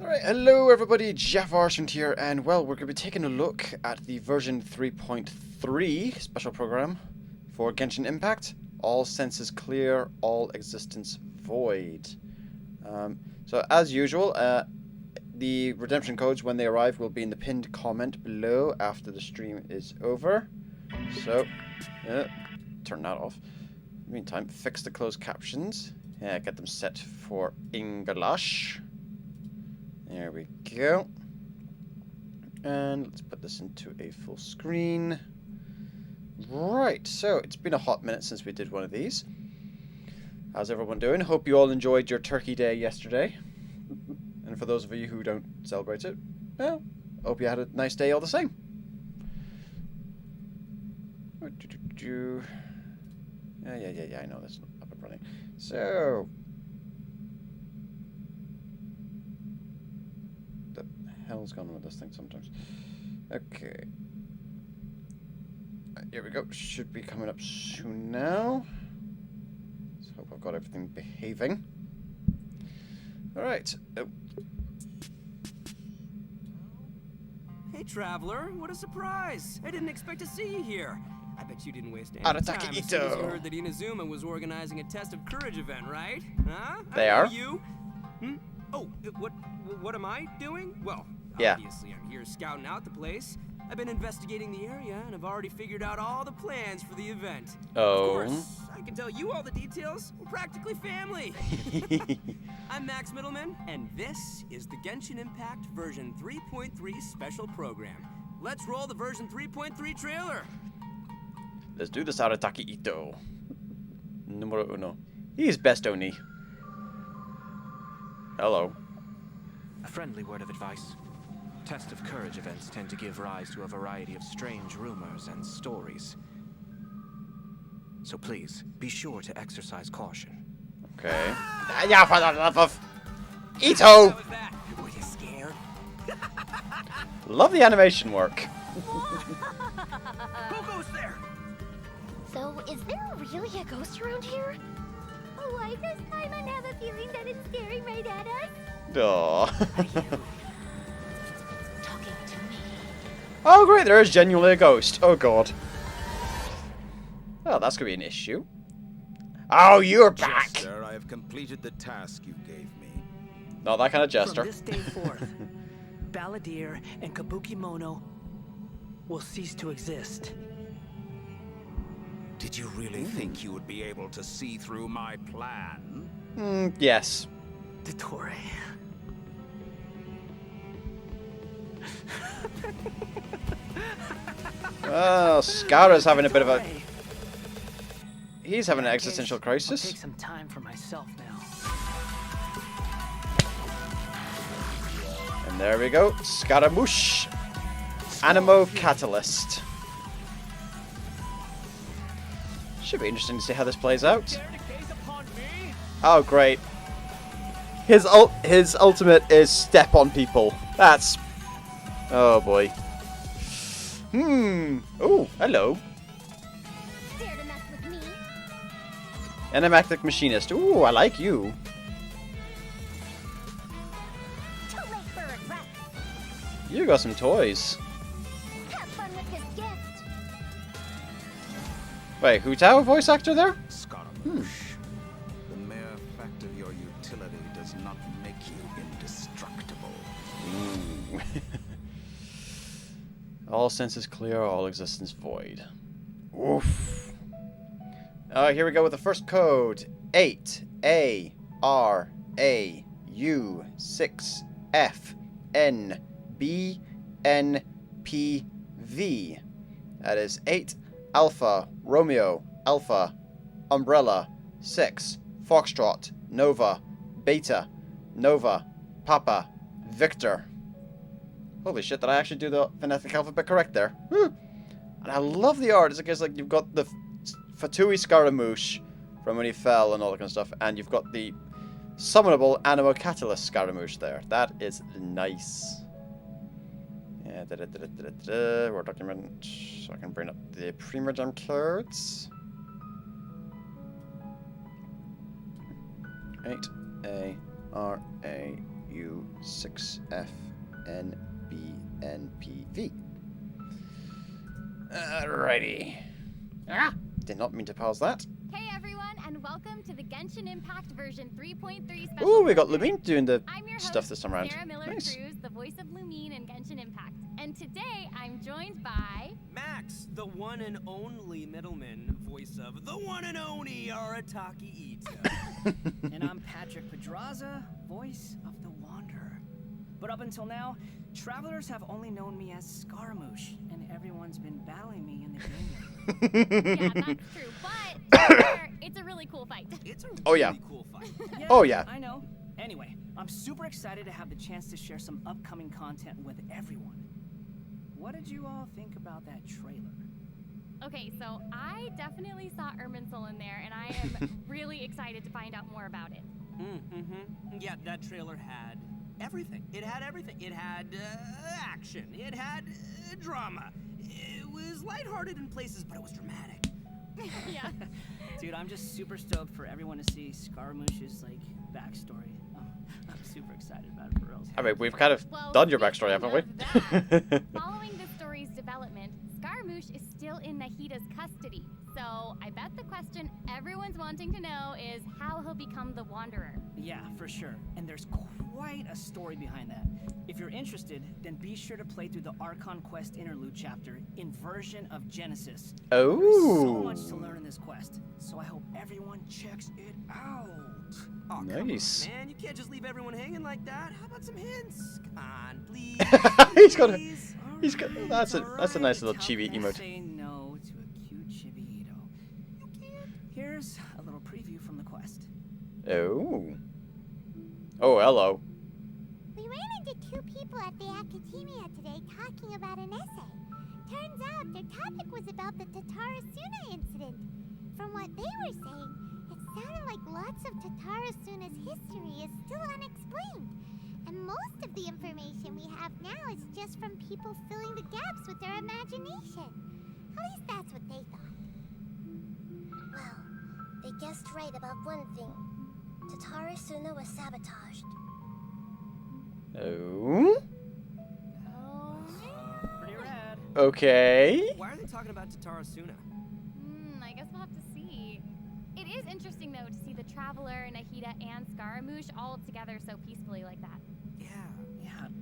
Alright, hello everybody, JaffaArchfiend here, and well, we're going to be taking a look at the version 3.3 special program for Genshin Impact. All senses clear, all existence void. So as usual, the redemption codes when they arrive will be in the pinned comment below after the stream is over. So, turn that off. In the meantime, fix the closed captions. Get them set for English. There we go. And let's put this into a full screen. Right, so it's been a hot minute since we did one of these. How's everyone doing? Hope you all enjoyed your Turkey Day yesterday. And for those of you who don't celebrate it, well, hope you had a nice day all the same. Yeah, I know that's up and running. So, the hell's gone with this thing sometimes? Okay. Here we go. Should be coming up soon now. Let's hope I've got everything behaving. Alright. Oh. Hey, traveler. What a surprise. I didn't expect to see you here. I bet you didn't waste any time as soon as you heard that Inazuma was organizing a test of courage event, right? Huh? They are. You? Hmm? Oh, what am I doing? Well, yeah. Obviously I'm here scouting out the place. I've been investigating the area and I've already figured out all the plans for the event. Oh. Of course, I can tell you all the details. We're practically family. I'm Max Middleman, and this is the Genshin Impact version 3.3 special program. Let's roll the version 3.3 trailer. Let's do this, Arataki Ito. Numero uno. He is best Oni. Hello. A friendly word of advice. Test of courage events tend to give rise to a variety of strange rumors and stories. So please, be sure to exercise caution. Okay. Yeah, for the love of Ito! Were you scared? Love the animation work. Who goes there? So, is there really a ghost around here? Why does Paimon have a feeling that it's staring right at us? Aww. Talking to me. Oh great, there is genuinely a ghost. Oh god. Well, that's gonna be an issue. Oh, you're back! Jester, I have completed the task you gave me. Not that kind of jester. From this day forth, Balladeer and Kabuki Mono will cease to exist. Did you really think you would be able to see through my plan? Yes. Dottore. Well, Scarra's having a bit of a... Dottore. He's having an In that existential case, crisis. I'll take some time for myself now. And there we go. Scaramouche. Animo Catalyst. Should be interesting to see how this plays out. Oh, great. His ultimate is step on people. That's... Oh, boy. Oh, hello. Dare to mess with me? Animactic Machinist. Ooh, I like you. Too late for regret. You got some toys. Have fun with this gift. Wait, Hutao voice actor there? Scaramouche. The mere fact of your utility does not make you indestructible. All senses clear, all existence void. Oof. Here we go with the first code. 8ARAU6FNBNPV. That is 8 Alpha Romeo Alpha Umbrella 6 Foxtrot Nova Beta Nova Papa Victor. Holy shit, did I actually do the phonetic alphabet correct there? And I love the art. It's like, you've got the Fatui Scaramouche from when he fell and all that kind of stuff, and you've got the summonable Animo Catalyst Scaramouche there. That is nice. Yeah, Word document, so I can bring up the Primogem cards. 8 A R A U6FNBNPV. Alrighty. Did not mean to pause that. Hey everyone, and welcome to the Genshin Impact version 3.3 special. Ooh, we got program. Lumine doing the I'm your stuff host, this time around. Sarah Miller Nice. Cruz, the voice of Lumine in Genshin Impact. And today I'm joined by Max, the one and only middleman, voice of the one and only Arataki Ito. And I'm Patrick Pedraza, voice of the Wanderer. But up until now, travelers have only known me as Scaramouche, and everyone's been battling me in the game. Yeah, that's true, but to be fair, it's a really cool fight. It's a Oh, yeah. really cool fight. Yeah, Oh, yeah. I know. Anyway, I'm super excited to have the chance to share some upcoming content with everyone. What did you all think about that trailer? Okay, so I definitely saw Irminsul in there, and I am really excited to find out more about it. Yeah, that trailer had everything. It had everything. It had action. It had drama. It was lighthearted in places, but it was dramatic. Yeah. Dude, I'm just super stoked for everyone to see Scaramouche's, backstory. I'm super excited about it, for real. I mean, we've kind of Well, done your speaking backstory, haven't we? of that, following the story's development, Scaramouche is still in Nahida's custody. So I bet the question everyone's wanting to know is how he'll become the Wanderer. Yeah, for sure. And there's quite a story behind that. If you're interested, then be sure to play through the Archon Quest interlude chapter in version of Genesis. Oh. There's so much to learn in this quest, so I hope everyone checks it out. Oh, come on, Nice. man. You can't just leave everyone hanging like that. How about some hints? Come on, please. He's got a- please. He's got. That's a nice little How chibi can I emote. say no to a cute chibi-ito? You can't. Here's a little preview from the quest. Oh. Oh, hello. We ran into two people at the Academia today talking about an essay. Turns out their topic was about the Tatarasuna incident. From what they were saying, it sounded like lots of Tatarasuna's history is still unexplained. And most of the information we have now is just from people filling the gaps with their imagination. At least that's what they thought. Well, they guessed right about one thing. Tatarasuna was sabotaged. Oh. Oh. Pretty rad. Okay. Why are they talking about Tatarasuna? I guess we'll have to see. It is interesting, though, to see the Traveler, Nahida, and Scaramouche all together so peacefully like that. Yeah,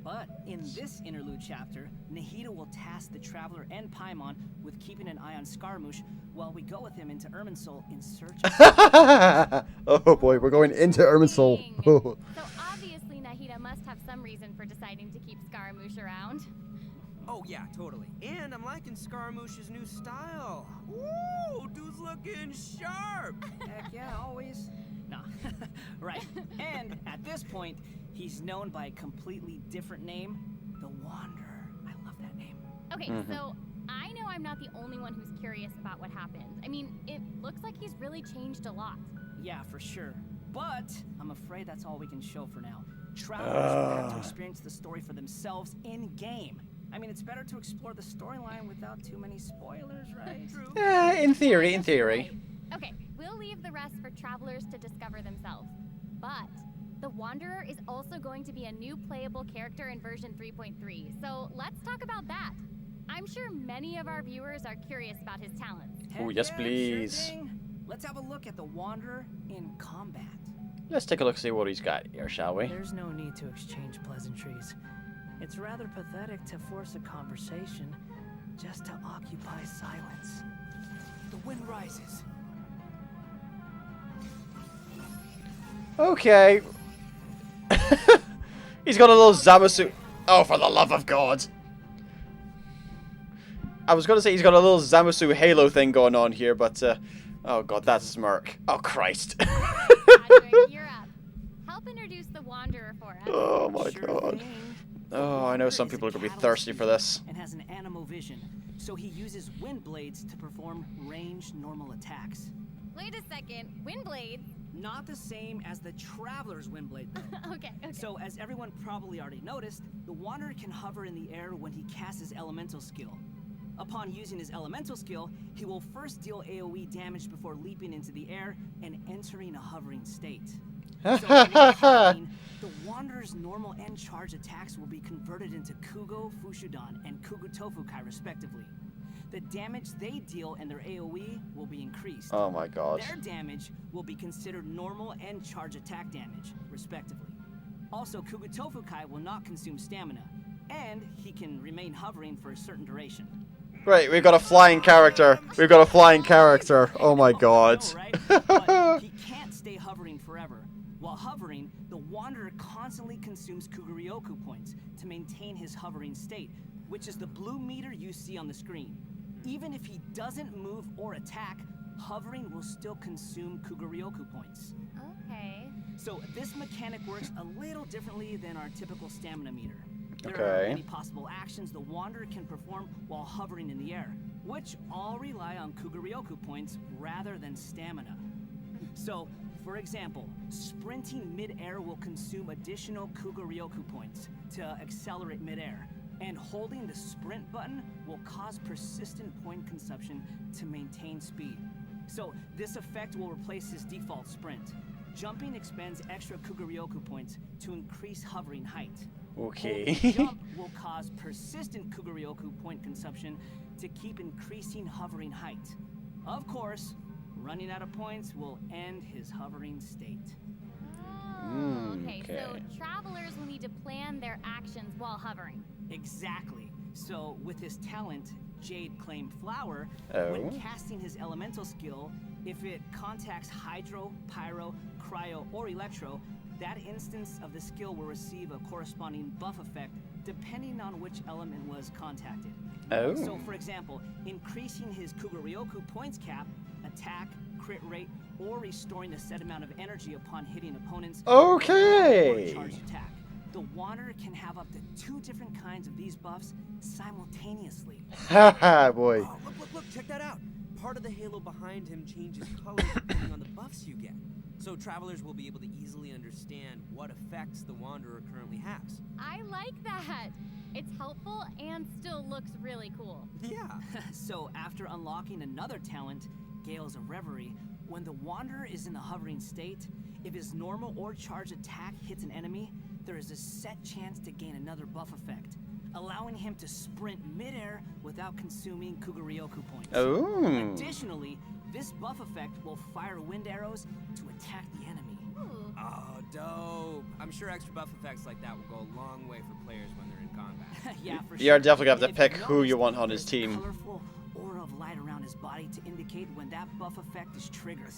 but in this interlude chapter, Nahida will task the Traveler and Paimon with keeping an eye on Scaramouche while we go with him into Irminsul in search of... Oh boy, we're going into Irminsul. So obviously Nahida must have some reason for deciding to keep Scaramouche around. Oh, yeah, totally. And I'm liking Scaramouche's new style. Ooh, dude's looking sharp. Heck yeah, always. Nah, right. And at this point, he's known by a completely different name, the Wanderer. I love that name. Okay, so I know I'm not the only one who's curious about what happened. I mean, it looks like he's really changed a lot. Yeah, for sure. But I'm afraid that's all we can show for now. Travelers will have to experience the story for themselves in-game. I mean, it's better to explore the storyline without too many spoilers, right? True. In theory, in theory. Right. Okay, we'll leave the rest for travelers to discover themselves. But the Wanderer is also going to be a new playable character in version 3.3, so let's talk about that. I'm sure many of our viewers are curious about his talents. Oh, Heck yes, yeah, please. Sure thing. Let's have a look at the Wanderer in combat. Let's take a look, see what he's got here, shall we? There's no need to exchange pleasantries. It's rather pathetic to force a conversation just to occupy silence. The wind rises. Okay. He's got a little Zamasu. Oh, for the love of God. I was going to say he's got a little Zamasu Halo thing going on here, but, oh God, that smirk. Oh, Christ. Patrick, you're up. Help introduce the Wanderer for us. Oh, my Sure God. thing. Oh, I know some people are going to be thirsty for this. And has an animo-vision, so he uses wind blades to perform ranged normal attacks. Wait a second, wind blades? Not the same as the Traveler's wind blade. Okay. So, as everyone probably already noticed, the Wanderer can hover in the air when he casts his elemental skill. Upon using his elemental skill, he will first deal AoE damage before leaping into the air and entering a hovering state. So, while hovering, the Wanderer Wanderer's normal and charge attacks will be converted into Kugo, Fushudan, and Kugu Tofukai respectively. The damage they deal and their AoE will be increased. Oh my god. Their damage will be considered normal and charge attack damage, respectively. Also, Kugu Tofukai will not consume stamina, and he can remain hovering for a certain duration. Right, we've got a flying character. We've got a flying character. Oh my god. I know, right? But he can't stay hovering forever. While hovering, the Wanderer constantly consumes Kuguryoku points to maintain his hovering state, which is the blue meter you see on the screen. Even if he doesn't move or attack, hovering will still consume Kuguryoku points. Okay. So this mechanic works a little differently than our typical stamina meter. There Okay. are many possible actions the Wanderer can perform while hovering in the air, which all rely on Kuguryoku points rather than stamina. So, for example, sprinting mid-air will consume additional Kuguryoku points to accelerate mid-air, and holding the sprint button will cause persistent point consumption to maintain speed. So, this effect will replace his default sprint. Jumping expends extra Kuguryoku points to increase hovering height. Okay. Jump will cause persistent Kuguryoku point consumption to keep increasing hovering height. Of course, running out of points will end his hovering state. Oh, okay. okay. So travelers will need to plan their actions while hovering. Exactly. So, with his talent, Jade Claim Flower, Oh. when casting his elemental skill, if it contacts Hydro, Pyro, Cryo, or Electro, that instance of the skill will receive a corresponding buff effect depending on which element was contacted. Oh. So, for example, increasing his Kuguryoku points cap, attack, crit rate, or restoring a set amount of energy upon hitting opponents Okay. or charge attack. The Wanderer can have up to 2 different kinds of these buffs simultaneously. Haha, boy. Oh, look, check that out. Part of the halo behind him changes colors depending on the buffs you get. So travelers will be able to easily understand what effects the Wanderer currently has. I like that. It's helpful and still looks really cool. Yeah. So, after unlocking another talent, Gales of Reverie, when the Wanderer is in a hovering state, if his normal or charge attack hits an enemy, there is a set chance to gain another buff effect, allowing him to sprint midair without consuming Kuguryoku points. Oh. Additionally, this buff effect will fire wind arrows to attack the enemy. Ooh. Oh, dope. I'm sure extra buff effects like that will go a long way for players when they're in combat. Yeah, for You're sure. definitely gonna have to If pick you who you notice, want on his there's a team. colorful aura of light around his body to indicate when that buff effect is triggered.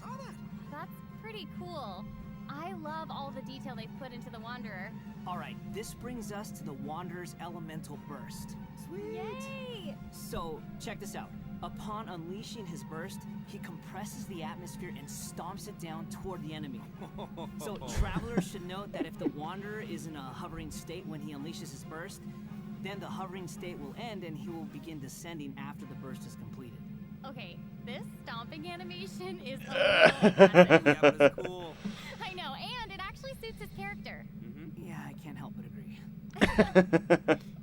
That's pretty cool. I love all the detail they've put into the Wanderer. Alright, this brings us to the Wanderer's Elemental Burst. Yay! So, check this out. Upon unleashing his burst, he compresses the atmosphere and stomps it down toward the enemy. So, travelers should note that if the Wanderer is in a hovering state when he unleashes his burst, then the hovering state will end and he will begin descending after the burst is completed. Okay, this stomping animation is a little aggressive. Yeah, but it's cool. I know, and it actually suits his character. Yeah, I can't help but agree.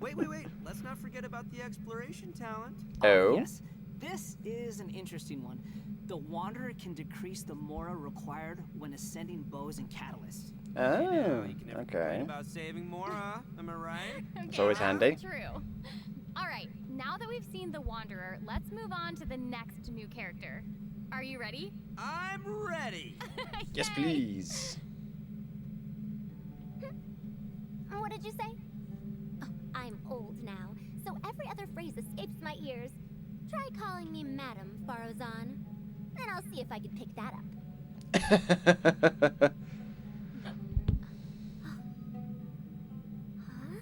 Wait. Let's not forget about the exploration talent. Oh. Yes, this is an interesting one. The Wanderer can decrease the Mora required when ascending bows and catalysts. Oh. You can never Okay. complain about saving Mora. Am I right? It's always handy. True. All right, now that we've seen the Wanderer, let's move on to the next new character. Are you ready? I'm ready. Yes, Yay! please. What did you say? Oh, I'm old now, so every other phrase escapes my ears. Try calling me Madam Farozan, then I'll see if I can pick that up. Huh?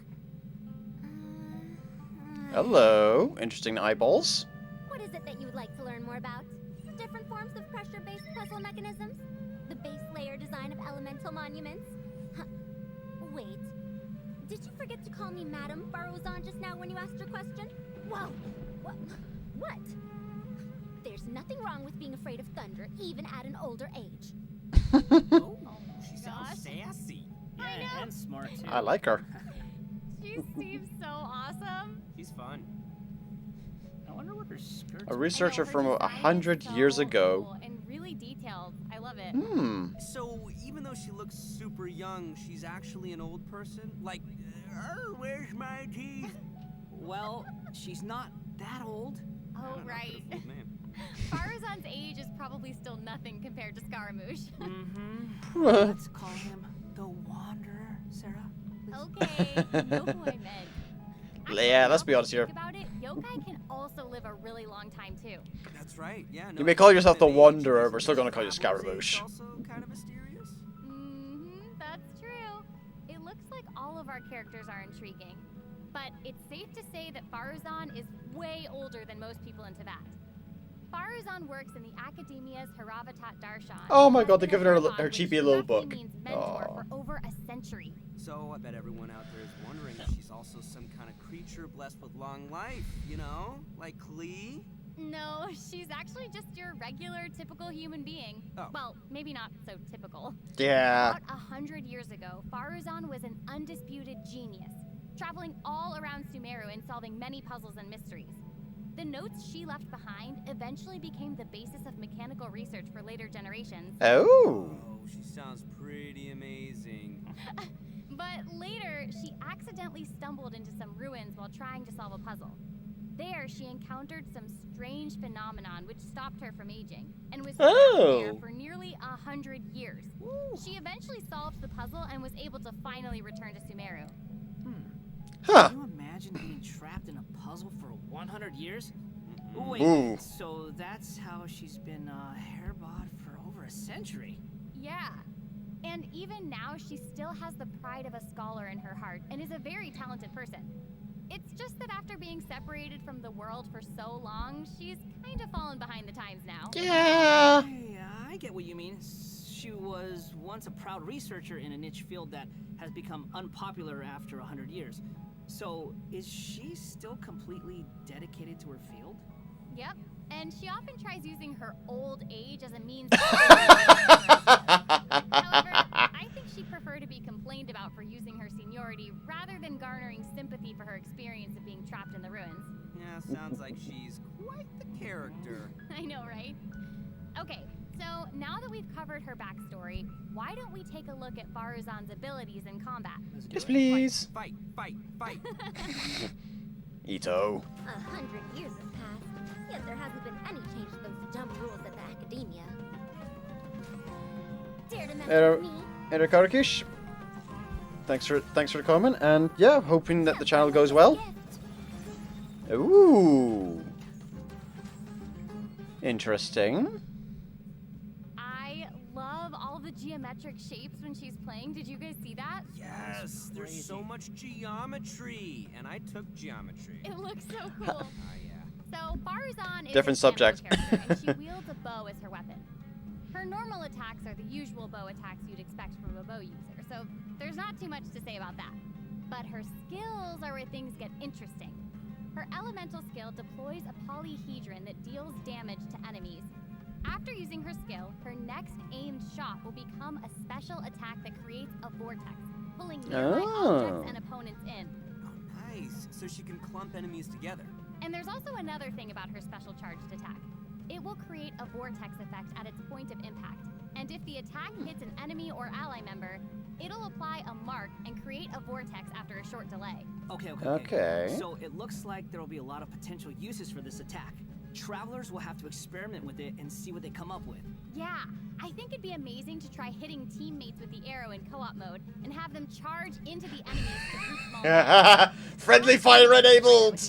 Hello. Interesting eyeballs. What is it that you would like to learn more about? The different forms of pressure-based puzzle mechanisms? The base layer design of elemental monuments? Huh. Wait. Did you forget to call me Madam Farozan just now when you asked your question? Whoa! What? There's nothing wrong with being afraid of thunder, even at an older age. Oh, She gosh. sounds sassy. I yeah, know. and smart too. I like her. She seems so awesome. She's fun. I wonder what her skirts A are. researcher I know, from her 100 design is years so ago. cool and really really detailed. I love it. Hmm. So even though she looks super young, she's actually an old person? Like, where's my teeth? Well, she's not that old. Oh, right. Farazan's age is probably still nothing compared to Scaramouche. Mm-hmm. Let's call him the Wanderer, Sarah. Okay, you know who I meant. Yeah, let's be honest here. Think about it, yokai can also live a really long time too. That's right, yeah. You may call yourself the Wanderer, we're still gonna call you Scaramouche. Also kind of mysterious. That's true. It looks like all of our characters are intriguing. But it's safe to say that Farazan is way older than most people in Tibet. Farazan works in the Academia's Haravatat Darshan. Oh my god, they're giving her Haravad, her which cheapy little roughly book. means mentor Aw. for over a century. So I bet everyone out there is wondering if she's also some kind of creature blessed with long life, you know? Like Klee? No, she's actually just your regular, typical human being. Oh. Well, maybe not so typical. Yeah. About 100 years ago, Farazan was an undisputed genius, traveling all around Sumeru and solving many puzzles and mysteries. The notes she left behind eventually became the basis of mechanical research for later generations. Oh. Oh, she sounds pretty amazing. But later, she accidentally stumbled into some ruins while trying to solve a puzzle. There, she encountered some strange phenomenon which stopped her from aging, and was trapped there for nearly 100 years. She eventually solved the puzzle and was able to finally return to Sumeru. Huh. Can you imagine being trapped in a puzzle for 100 years? Wait, Ooh. so that's how she's been hairbot for over a century. Yeah. And even now, she still has the pride of a scholar in her heart and is a very talented person. It's just that after being separated from the world for so long, she's kind of fallen behind the times now. Yeah. Hey, I get what you mean. She was once a proud researcher in a niche field that has become unpopular after 100 years. So, is she still completely dedicated to her field? Yep. And she often tries using her old age as a means However, I think she'd prefer to be complained about for using her seniority rather than garnering sympathy for her experience of being trapped in the ruins. Yeah, sounds like she's quite the character. I know, right? Okay, so now that we've covered her backstory, why don't we take a look at Farazan's abilities in combat? Yes, please. Fight. Ito. 100 years have passed, yet there hasn't been any change to those dumb rules at the Academia. Dare to mess with me? Eric Arkish. Thanks for the comment, and yeah, hoping that the channel goes well. Ooh. Interesting. I love all the geometric shapes when she's playing. Did you guys see that? Yes, there's so much geometry, and I took geometry. It looks so cool. Yeah. So Farazan is Different a subject. character, and she wields a bow as her weapon. Her normal attacks are the usual bow attacks you'd expect from a bow user, so there's not too much to say about that. But her skills are where things get interesting. Her elemental skill deploys a polyhedron that deals damage to enemies. After using her skill, her next aimed shot will become a special attack that creates a vortex, pulling nearby objects and opponents in. Oh, nice. So she can clump enemies together. And there's also another thing about her special charged attack. It will create a vortex effect at its point of impact. And if the attack hits an enemy or ally member, it'll apply a mark and create a vortex after a short delay. Okay. So it looks like there will be a lot of potential uses for this attack. Travelers will have to experiment with it and see what they come up with. Yeah, I think it'd be amazing to try hitting teammates with the arrow in co-op mode and have them charge into the enemies to group small damage. Friendly fire enabled!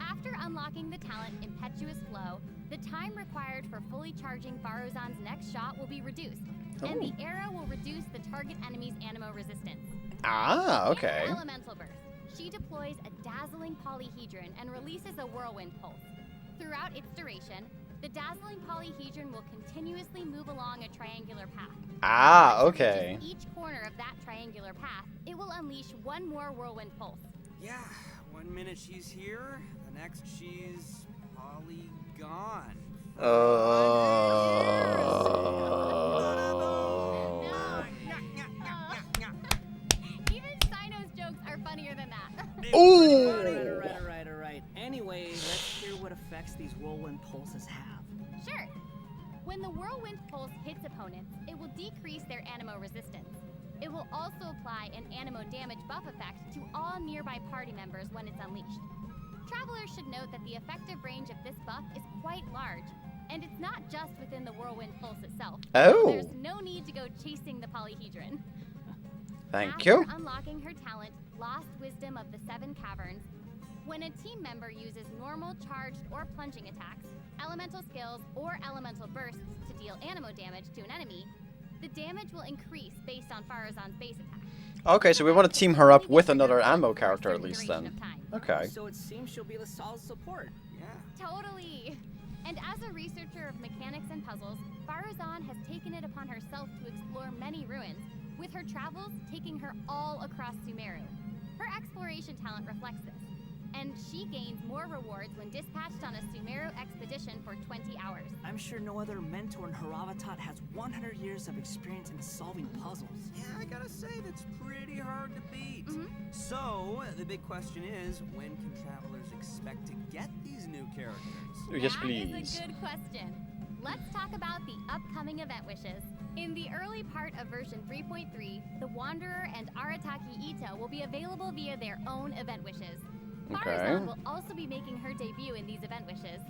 After unlocking the talent Impetuous Flow, the time required for fully charging Farazan's next shot will be reduced, and the arrow will reduce the target enemy's animo resistance. Ah, okay. In Elemental Burst, she deploys a dazzling polyhedron and releases a whirlwind pulse. Throughout its duration, the dazzling polyhedron will continuously move along a triangular path. Ah, Once it okay. reaches each corner of that triangular path, it will unleash one more whirlwind pulse. Yeah, 1 minute she's here, the next she's gone. Even Sino's jokes are funnier than that. Ooh! Alright. Anyway, let's hear what effects these whirlwind pulses have. Sure. When the whirlwind pulse hits opponents, it will decrease their animo resistance. It will also apply an animo damage buff effect to all nearby party members when it's unleashed. Travelers should note that the effective range of this buff is quite large, and it's not just within the whirlwind pulse itself. Oh. So there's no need to go chasing the polyhedron. Thank you. After unlocking her talent, Lost Wisdom of the Seven Caverns, when a team member uses normal, charged, or plunging attacks, elemental skills, or elemental bursts to deal animo damage to an enemy, the damage will increase based on Farazan's base attack. Okay, so we want to team her up with another ammo character at least then. Okay. So it seems she'll be the solid support. Yeah. Totally. And as a researcher of mechanics and puzzles, Farazan has taken it upon herself to explore many ruins, with her travels taking her all across Sumeru. Her exploration talent reflects this, and she gains more rewards when dispatched on a Sumeru expedition for 20 hours. I'm sure no other mentor in Haravatat has 100 years of experience in solving puzzles. Yeah, I gotta say, that's pretty hard to beat. Mhm. So, the big question is, when can travelers expect to get these new characters? Yes, That please. is a good question. Let's talk about the upcoming event wishes. In the early part of version 3.3, the Wanderer and Arataki Ito will be available via their own event wishes. Okay. Farazan will also be making her debut in these event wishes.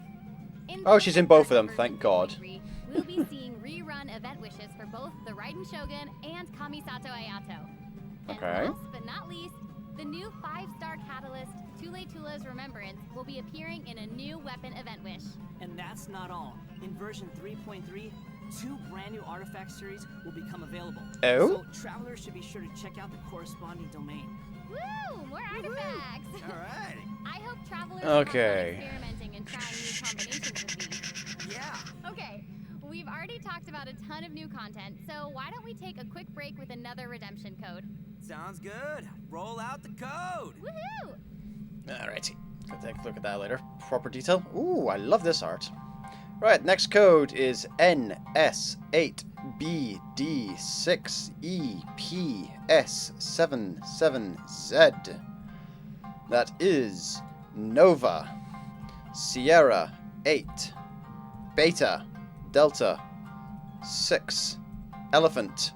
In Oh, she's in both of them, version thank God. 3.3, We'll be seeing rerun event wishes for both the Raiden Shogun and Kamisato Ayato. And Okay. last but not least, the new 5-star catalyst, Tule Tula's Remembrance, will be appearing in a new weapon event wish. And that's not all. In version 3.3, 2 brand new artifact series will become available. Oh? So travelers should be sure to check out the corresponding domain. Woo! More artifacts! All right. I hope travelers Okay. have fun experimenting and trying new combinations of these. Yeah. Okay, we've already talked about a ton of new content, so why don't we take a quick break with another redemption code? Sounds good. Roll out the code. Woohoo! Alrighty. I'll take a look at that later. Proper detail. Ooh, I love this art. Right, next code is NS8BD6EPS77Z. That is Nova, Sierra 8, Beta, Delta 6, Elephant,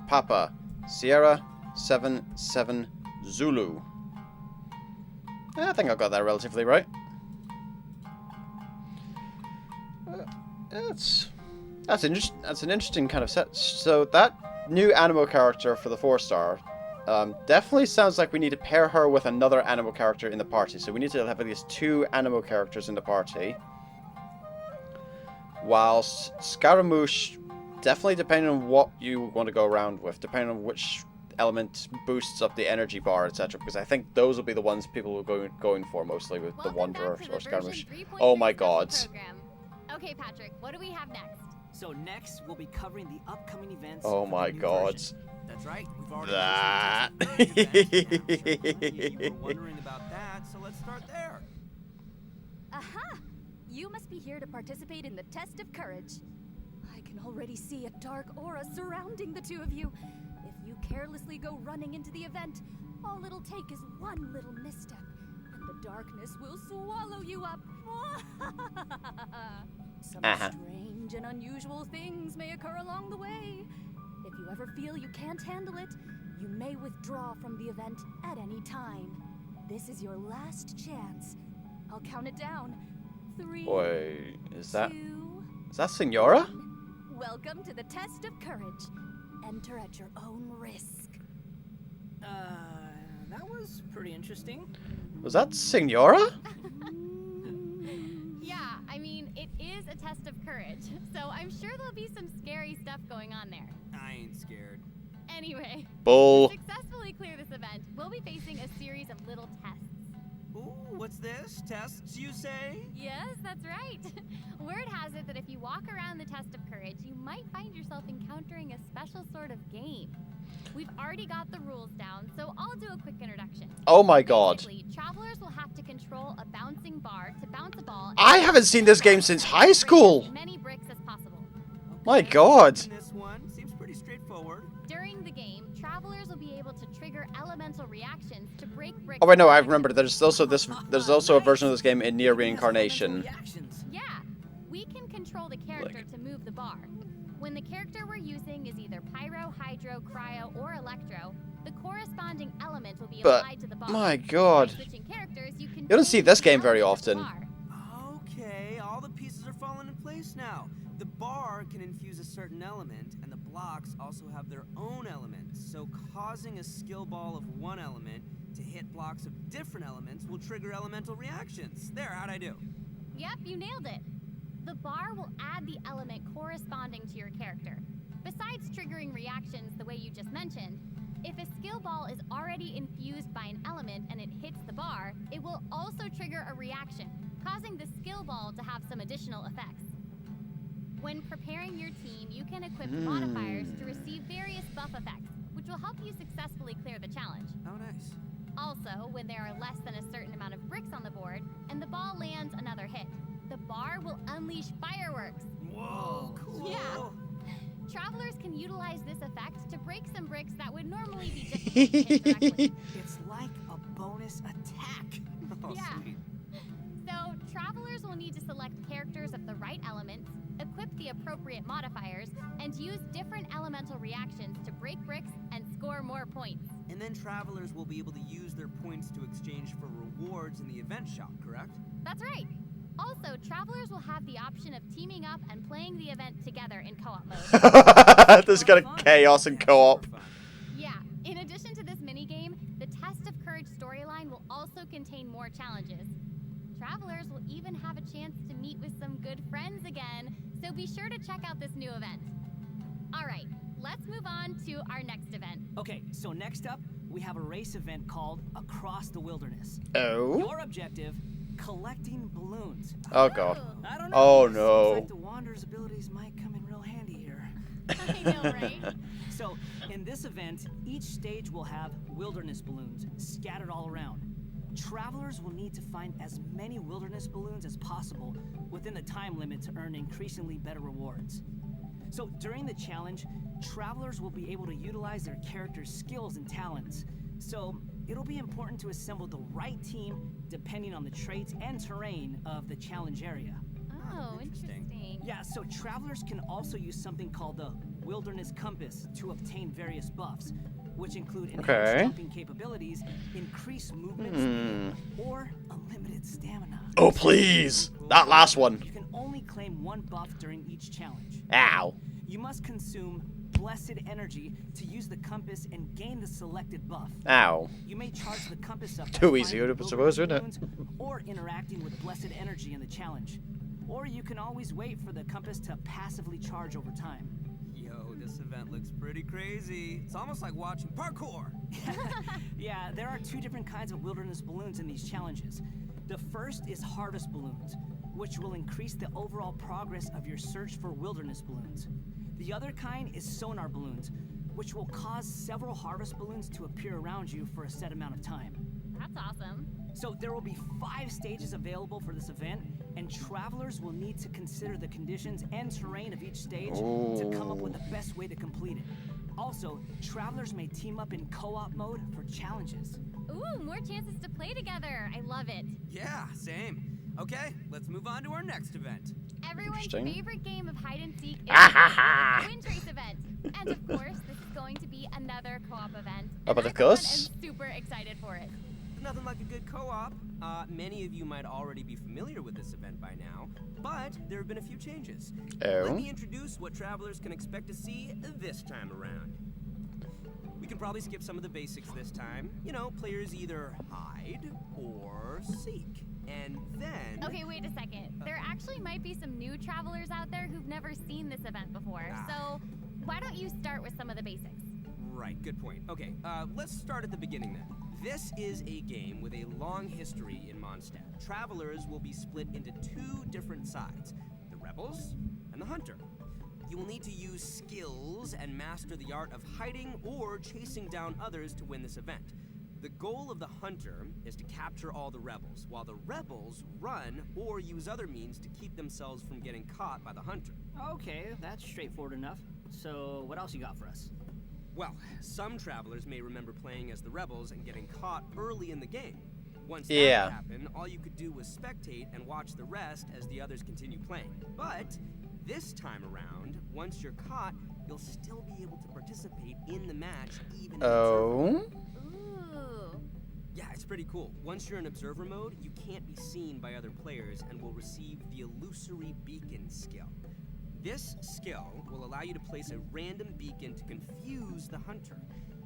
Papa, Sierra 77 Zulu. I think I got that relatively right. That's an interesting kind of set. So that new animal character for the 4-star definitely sounds like we need to pair her with another animal character in the party. So we need to have at least 2 animal characters in the party. Whilst Scaramouche, definitely depending on what you want to go around with, depending on which element boosts up the energy bar, etc. Because I think those will be the ones people will go going for mostly with the Welcome back Wanderer to or the Scaramouche. version 3.3 Oh my special god. program. Okay, Patrick, what do we have next? So next, we'll be covering the upcoming events. Oh for my the new god. version. That's right. We've already That. mentioned the events. I'm sure plenty of you were wondering about that, so let's start there. Aha! You must be here to participate in the test of courage. I can already see a dark aura surrounding the two of you. If you carelessly go running into the event, all it'll take is one little misstep, and the darkness will swallow you up. Some strange and unusual things may occur along the way. If you ever feel you can't handle it, you may withdraw from the event at any time. This is your last chance. I'll count it down. 3, Wait, is that 2, Senora? 1. Welcome to the test of courage. Enter at your own risk. That was pretty interesting. Was that Senora? Yeah, I mean, it is a test of courage, so I'm sure there'll be some scary stuff going on there. I ain't scared. Anyway, Bull. to successfully clear this event, we'll be facing a series of little tests. Ooh, what's this? Tests, you say? Yes, that's right. Word has it that if you walk around the test of courage, you might find yourself encountering a special sort of game. We've already got the rules down, so I'll do a quick introduction. Oh my god. Basically, travelers will have to control a bouncing bar to bounce a ball. I haven't seen this game since high school. As many bricks as possible. My god. This one seems pretty straightforward. During the game, travelers will be able to trigger elemental reactions to break bricks. Oh wait, no, I remember. There's also a version of this game in Near Reincarnation. Reactions. Yeah, we can control the character to move the bar. When the character we're using is either pyro, hydro, cryo, or electro, the corresponding element will be But, applied to the bar. my god. By switching characters, you can don't see change this the game very element of the often. bar. Okay, all the pieces are falling in place now. The bar can infuse a certain element, and the blocks also have their own elements. So causing a skill ball of one element to hit blocks of different elements will trigger elemental reactions. There, how'd I do? Yep, you nailed it. The bar will add the element corresponding to your character. Besides triggering reactions the way you just mentioned, if a skill ball is already infused by an element and it hits the bar, it will also trigger a reaction, causing the skill ball to have some additional effects. When preparing your team, you can equip modifiers to receive various buff effects, which will help you successfully clear the challenge. Oh, nice. Also, when there are less than a certain amount of bricks on the board, and the ball lands another hit, the bar will unleash fireworks. Whoa, cool. Yeah. Travelers can utilize this effect to break some bricks that would normally be difficult to hit directly. It's like a bonus attack. Oh, Yeah. sweet. So, travelers will need to select characters of the right elements, equip the appropriate modifiers, and use different elemental reactions to break bricks and score more points. And then travelers will be able to use their points to exchange for rewards in the event shop, correct? That's right. Also, travelers will have the option of teaming up and playing the event together in co-op mode. There's got a chaos in co-op. Super fun. Yeah, in addition to this minigame, the Test of Courage storyline will also contain more challenges. Travelers will even have a chance to meet with some good friends again, so be sure to check out this new event. Alright, let's move on to our next event. Okay, so next up, we have a race event called Across the Wilderness. Oh? Your objective, collecting balloons. Oh god. I don't know. Oh, Seems no. like the Wanderer's abilities might come in real handy here. I know, right? So, in this event, each stage will have wilderness balloons scattered all around. Travelers will need to find as many wilderness balloons as possible within the time limit to earn increasingly better rewards. So, during the challenge, travelers will be able to utilize their character's skills and talents. So, it'll be important to assemble the right team depending on the traits and terrain of the challenge area. Oh, interesting. Yeah, so travelers can also use something called the Wilderness Compass to obtain various buffs, which include enhanced Okay. jumping capabilities, increased movement speed, or unlimited stamina. Oh, please! That last one. You can only claim one buff during each challenge. Ow. You must consume blessed energy to use the compass and gain the selected buff. Ow. You may charge the compass up by Too easy, finding I suppose, isn't it? balloons or interacting with blessed energy in the challenge. Or you can always wait for the compass to passively charge over time. Yo, this event looks pretty crazy. It's almost like watching parkour. Yeah, there are two different kinds of wilderness balloons in these challenges. The first is harvest balloons, which will increase the overall progress of your search for wilderness balloons. The other kind is sonar balloons, which will cause several harvest balloons to appear around you for a set amount of time. That's awesome. So there will be 5 stages available for this event, and travelers will need to consider the conditions and terrain of each stage to come up with the best way to complete it. Also, travelers may team up in co-op mode for challenges. Ooh, more chances to play together. I love it. Yeah, same. Okay, let's move on to our next event. Everyone's Interesting. favorite game of hide and seek is Ah, ha, ha. the Wind Race event. And of course, this is going to be another co-op event. Oh, but and of I, for one, course. am super excited for it. Nothing like a good co-op. Many of you might already be familiar with this event by now, but there have been a few changes. Let Oh? me introduce what travelers can expect to see this time around. We can probably skip some of the basics this time. You know, players either hide or seek. And then... Okay, wait a second. There actually might be some new travelers out there who've never seen this event before. So why don't you start with some of the basics? Right, good point. Okay, let's start at the beginning then. This is a game with a long history in Mondstadt. Travelers will be split into 2 different sides, the Rebels and the Hunter. You will need to use skills and master the art of hiding or chasing down others to win this event. The goal of the Hunter is to capture all the Rebels, while the Rebels run or use other means to keep themselves from getting caught by the Hunter. Okay, that's straightforward enough. So, what else you got for us? Well, some travelers may remember playing as the Rebels and getting caught early in the game. Once that happened, all you could do was spectate and watch the rest as the others continue playing. But This time around, once you're caught, you'll still be able to participate in the match even in observer. Ooh. Yeah, it's pretty cool. Once you're in observer mode, you can't be seen by other players and will receive the illusory beacon skill. This skill will allow you to place a random beacon to confuse the hunter.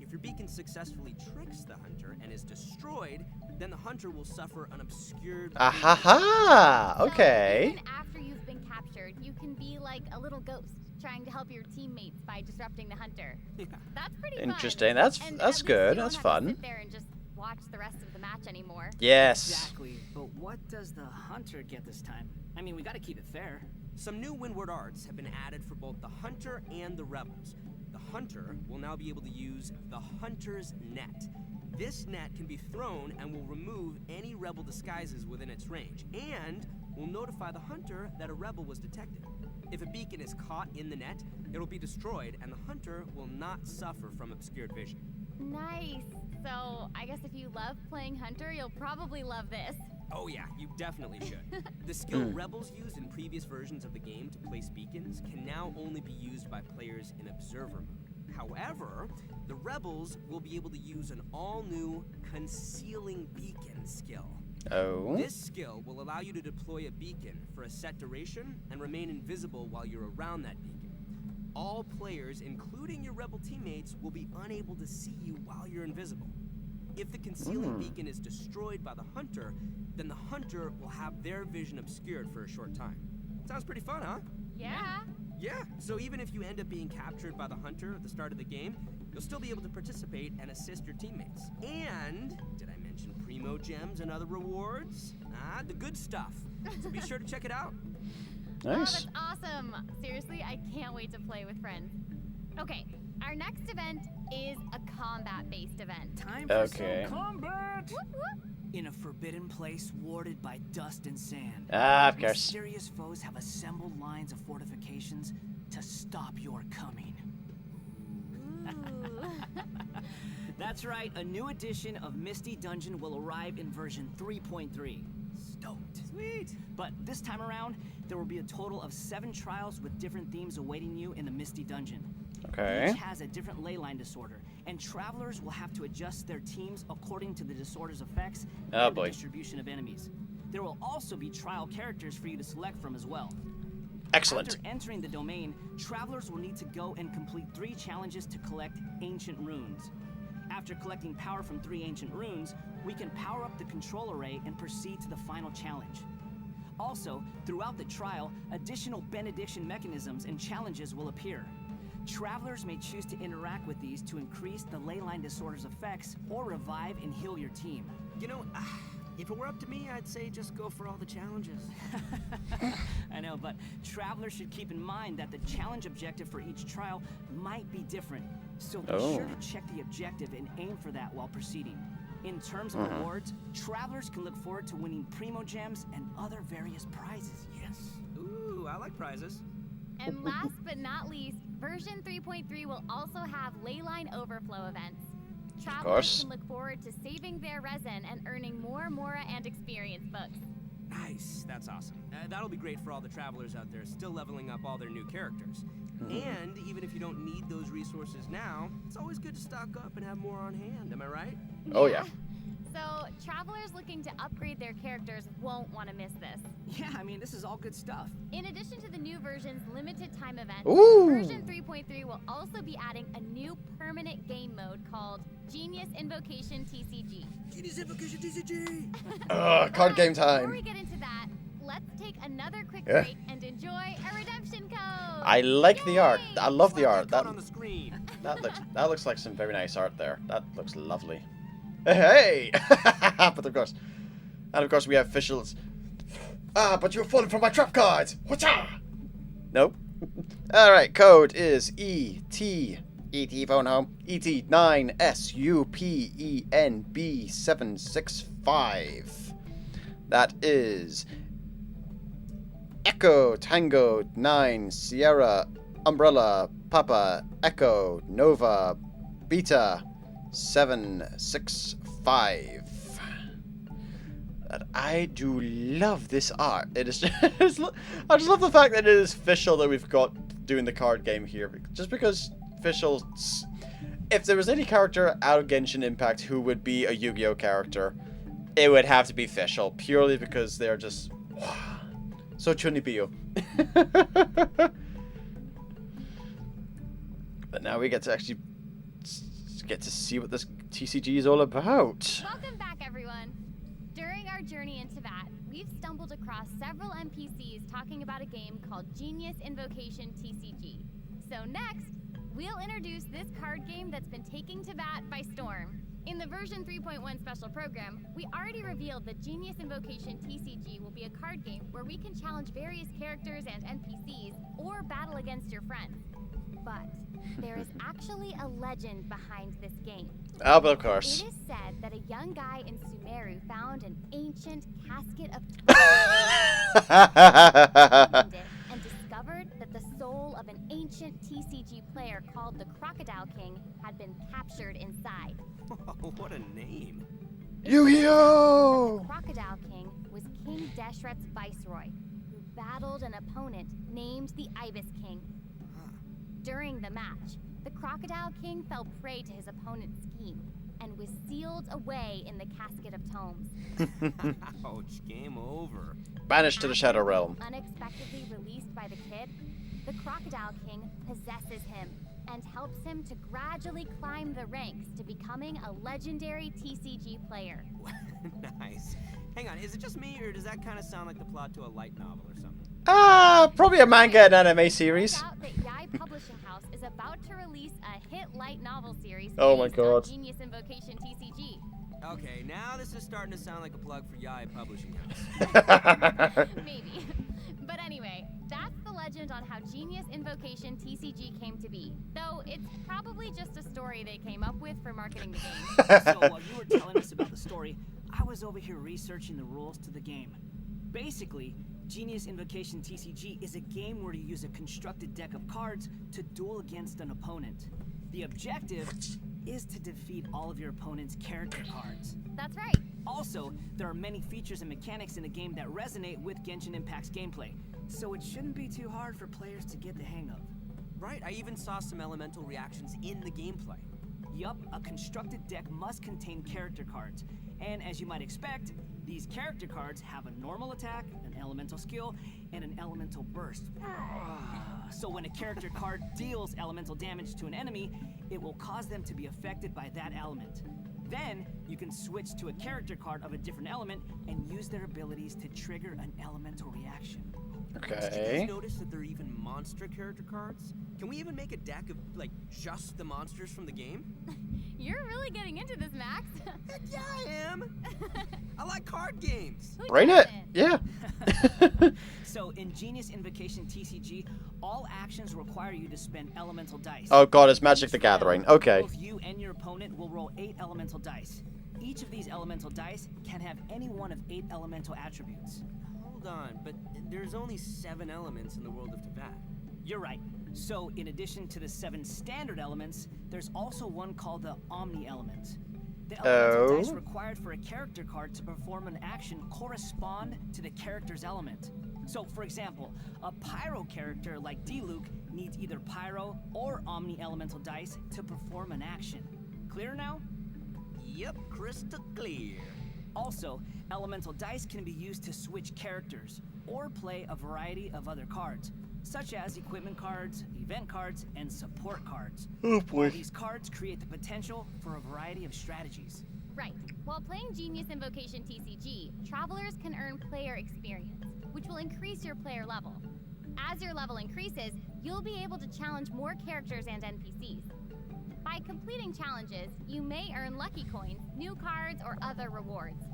If your beacon successfully tricks the hunter and is destroyed, then the hunter will suffer an obscured... Ahaha! Okay. So even after you've been captured, you can be like a little ghost, trying to help your teammates by disrupting the hunter. Yeah. That's pretty Interesting. fun. That's And at least good. you That's don't have to fun. sit there and just watch the rest of the match anymore. Yes. Exactly. But what does the hunter get this time? I mean, we gotta keep it fair. Some new windward arts have been added for both the hunter and the rebels. The hunter will now be able to use the hunter's net. This net can be thrown and will remove any rebel disguises within its range, and will notify the hunter that a rebel was detected. If a beacon is caught in the net, it'll be destroyed, and the hunter will not suffer from obscured vision. Nice. So I guess if you love playing hunter, you'll probably love this. Oh yeah, you definitely should. The skill rebels used in previous versions of the game to place beacons can now only be used by players in observer mode. However, the rebels will be able to use an all-new concealing beacon skill. Oh. This skill will allow you to deploy a beacon for a set duration and remain invisible while you're around that beacon. All players, including your rebel teammates, will be unable to see you while you're invisible. If the concealing beacon is destroyed by the hunter, then the hunter will have their vision obscured for a short time. Sounds pretty fun, huh? Yeah. Yeah, so even if you end up being captured by the hunter at the start of the game, you'll still be able to participate and assist your teammates. And, did I mention Primo Gems and other rewards? Ah, the good stuff. So be sure to check it out. Oh, Nice. that's awesome. Seriously, I can't wait to play with friends. Okay, our next event is a combat-based event. Time for Okay. some combat! Whoop, whoop. In a forbidden place warded by dust and sand, Ah, of course. mysterious foes have assembled lines of fortifications to stop your coming. Ooh. That's right, a new edition of Misty Dungeon will arrive in version 3.3. Stoked. Sweet. But this time around, there will be a total of 7 trials with different themes awaiting you in the Misty Dungeon. Okay. Each has a different leyline disorder, and travelers will have to adjust their teams according to the disorder's effects Oh, and boy. the distribution of enemies. There will also be trial characters for you to select from as well. Excellent. After entering the domain, travelers will need to go and complete 3 challenges to collect ancient runes. After collecting power from 3 ancient runes, we can power up the control array and proceed to the final challenge. Also, throughout the trial, additional benediction mechanisms and challenges will appear. Travelers may choose to interact with these to increase the leyline disorder's effects or revive and heal your team. You know, if it were up to me, I'd say just go for all the challenges. I know, but travelers should keep in mind that the challenge objective for each trial might be different. So be sure to check the objective and aim for that while proceeding. In terms of rewards, travelers can look forward to winning Primo Gems and other various prizes. Yes. Ooh, I like prizes. And last but not least, version 3.3 will also have leyline overflow events. Travelers course. can look forward to saving their resin and earning more Mora and experience books. Nice, that's awesome. That'll be great for all the travelers out there still leveling up all their new characters. And even if you don't need those resources now, it's always good to stock up and have more on hand, am I right? Oh, yeah. So, travelers looking to upgrade their characters won't want to miss this. Yeah, I mean, this is all good stuff. In addition to the new version's limited time events, Ooh. version 3.3 will also be adding a new permanent game mode called Genius Invocation TCG. Genius Invocation TCG! Card game Before time. we get into that, let's take another quick Yeah. break and enjoy a redemption code. I like the art. Yay! I love the art. That on the screen. That looks like some very nice art there. That looks lovely. Hey! But of course, we have officials. Ah, but you've fallen for my trap cards. Whatcha? Nope. All right. Code is ET phone home ET9SUPENB765. That is Echo Tango 9 Sierra Umbrella Papa Echo Nova Beta 765. that I do love this art. It is just, I just love the fact that it is Fischl that we've got doing the card game here. Just because Fischl, if there was any character out of Genshin Impact who would be a Yu-Gi-Oh character, it would have to be Fischl, purely because they're just so chunibyo. But now we get to actually see what this TCG is all about. Welcome back, everyone. During our journey into Vat, we've stumbled across several NPCs talking about a game called Genius Invocation TCG. So next, we'll introduce this card game that's been taking to Vat by storm. In the version 3.1 special program, we already revealed that Genius Invocation TCG will be a card game where we can challenge various characters and NPCs or battle against your friends. But there is actually a legend behind this game. Oh, but of course. It is said that a young guy in Sumeru found an ancient casket of and discovered that the soul of an ancient TCG player called the Crocodile King had been captured inside. What a name. Yu-Gi-Oh! The Crocodile King was King Deshret's viceroy, who battled an opponent named the Ibis King. During the match, the Crocodile King fell prey to his opponent's scheme and was sealed away in the Casket of Tomes. Ouch, game over. Banished to the Shadow Realm. Unexpectedly released by the kid, the Crocodile King possesses him and helps him to gradually climb the ranks to becoming a legendary TCG player. Nice. Hang on, is it just me, or does that kind of sound like the plot to a light novel or something? Probably a manga and anime series. Turns out that Yai Publishing House is about to release a hit light novel series Oh my based on god. Genius Invocation TCG. Okay, now this is starting to sound like a plug for Yai Publishing House. Maybe. But anyway, that's the legend on how Genius Invocation TCG came to be. Though it's probably just a story they came up with for marketing the game. So while you were telling us about the story, I was over here researching the rules to the game. Basically, Genius Invocation TCG is a game where you use a constructed deck of cards to duel against an opponent. The objective is to defeat all of your opponent's character cards. That's right. Also, there are many features and mechanics in the game that resonate with Genshin Impact's gameplay, so it shouldn't be too hard for players to get the hang of. Right, I even saw some elemental reactions in the gameplay. Yup, a constructed deck must contain character cards, and as you might expect, these character cards have a normal attack, an elemental skill, and an elemental burst. So when a character card deals elemental damage to an enemy, it will cause them to be affected by that element. Then, you can switch to a character card of a different element and use their abilities to trigger an elemental reaction. Did you Okay. guys notice that there are even monster character cards? Can we even make a deck of, like, just the monsters from the game? You're really getting into this, Max. Heck yeah, I am! I like card games! Who Bring it. doesn't? Yeah. So, in Genius Invocation TCG, all actions require you to spend elemental dice. Oh god, it's Magic the Gathering. Okay. Both you and your opponent will roll 8 elemental dice. Each of these elemental dice can have any one of 8 elemental attributes. Hold on, but there's only 7 elements in the world of Teyvat. You're right. So, in addition to the 7 standard elements, there's also one called the Omni element. The elemental dice required for a character card to perform an action correspond to the character's element. So, for example, a Pyro character like D-Luke needs either Pyro or Omni elemental dice to perform an action. Clear now? Yep, crystal clear. Also, elemental dice can be used to switch characters or play a variety of other cards, such as equipment cards, event cards, and support cards. Oh boy. These cards create the potential for a variety of strategies. Right. While playing Genius Invocation TCG, travelers can earn player experience, which will increase your player level. As your level increases, you'll be able to challenge more characters and NPCs. By completing challenges, you may earn lucky coins, new cards, or other rewards.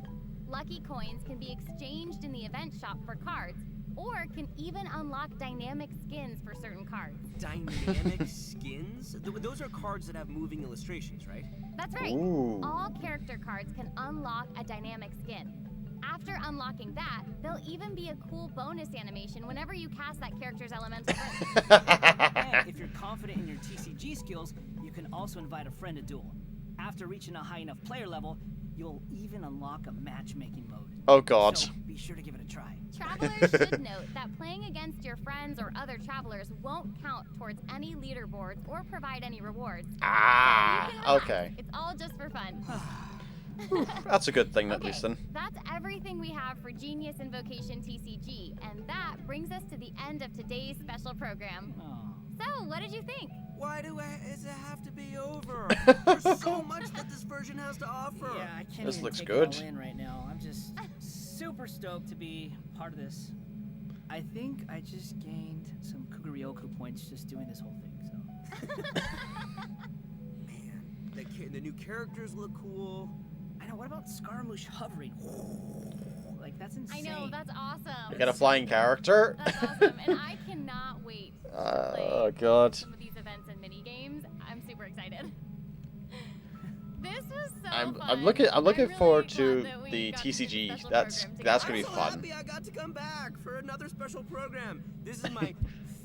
Lucky coins can be exchanged in the event shop for cards, or can even unlock dynamic skins for certain cards. Dynamic skins? Those are cards that have moving illustrations, right? That's right. Ooh. All character cards can unlock a dynamic skin. After unlocking that, there'll even be a cool bonus animation whenever you cast that character's elemental burst. And if you're confident in your TCG skills, you can also invite a friend to duel. After reaching a high enough player level, you'll even unlock a matchmaking mode. Oh god. So be sure to give it a try. Travelers should note that playing against your friends or other travelers won't count towards any leaderboards or provide any rewards. So you can relax. Okay. It's all just for fun. That's a good thing, at Okay, least then. that's everything we have for Genius Invocation TCG, and that brings us to the end of today's special program. Oh. So, what did you think? Why does it have to be over? There's so much that this version has to offer. Yeah, I can't This even looks take good. it all in right now. I'm just super stoked to be part of this. I think I just gained some Kuguryoku points just doing this whole thing, so. Man, the new characters look cool. I know, what about Scaramouche hovering? Like, that's I insane. know, that's awesome. You got a flying character? That's awesome, and I cannot wait to play Oh god. some of these events and mini games. I'm super excited. This was so I'm fun. looking really forward glad to that we the got to do this TCG. special That's program gonna together. be I'm so fun. happy I got to come back for another special program. This is my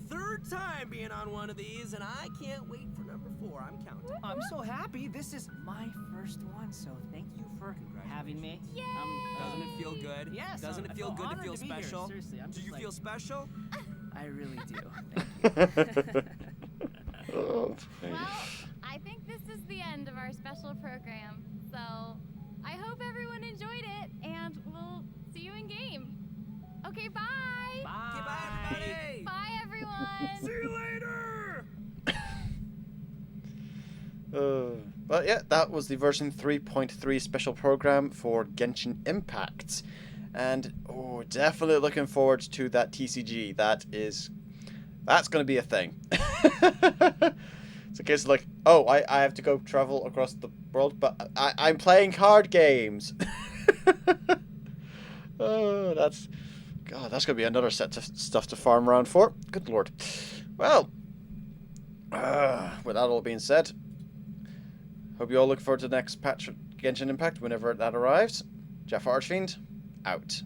third time being on one of these, and I can't wait for number 4. I'm counting. I'm so happy. This is my first one, so thank you for having me. Yay! Doesn't it feel good? Yes, Doesn't it I feel feel good to honored feel to be here. special? Seriously, I'm Do just you like- feel special? I really do. Thank you. Oh, Well, I think this is the end of our special program. So, I hope everyone enjoyed it, and we'll see you in game. Okay, bye! Bye. Okay, bye, everybody. Bye, everyone! See you later. Well, yeah, that was the version 3.3 special program for Genshin Impact. And, oh, definitely looking forward to that TCG. That's going to be a thing. It's a case of like, oh, I have to go travel across the world, but I'm playing card games. Oh, that's going to be another set of stuff to farm around for. Good lord. Well, with that all being said, hope you all look forward to the next patch of Genshin Impact whenever that arrives. JaffaArchfiend, out.